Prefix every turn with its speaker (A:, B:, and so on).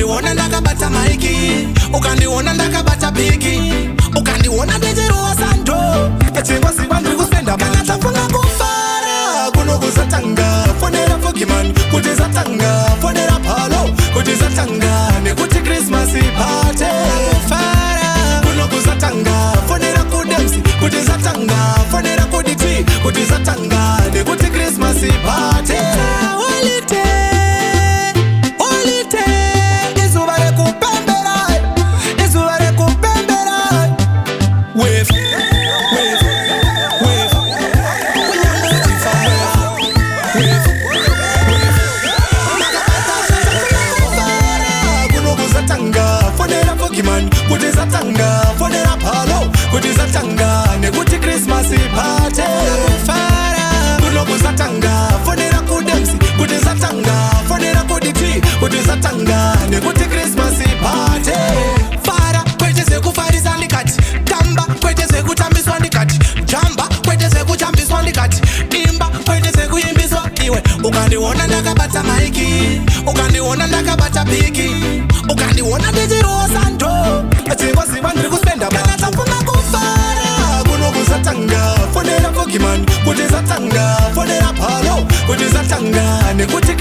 A: ukandiona ndakabata maiki, ukandiona ndakabata biki, ukandiona ndechiruwa sando echingwa ziva ndiri kusenda kana tafunga kufara kuno kuzatanga fonera Pokemon kuti zatanga fonera Palo kuti zatanga nekuti Christmas party fara kuno kuzatanga fonera kudemsi kuti zatanga fonera kuditi kuti zatanga nekuti Christmas party kuti zatanga fonera Palo kuti zatanga nekuti Christmas party fara kuno kuzatanga fonera kudemsi kuti zatanga fonera kuditi kuti zatanga nekuti Christmas party fara kwete zvekufarisa ndikati tamba kwete zvekutambiswa ndikati jamba kwete zvekuchambiswa ndikati imba kwete zvekuimbiswa iwe ukandiona ndakabata maiki ukandiona ndakabata biki ukandiona ndechiruwa sando chingwa ziva ndiri kusenda kana tafunga kufara kuno kuzatanga fonera Pokemon kuti zatanga fonera Palo kuti zatanga nekuti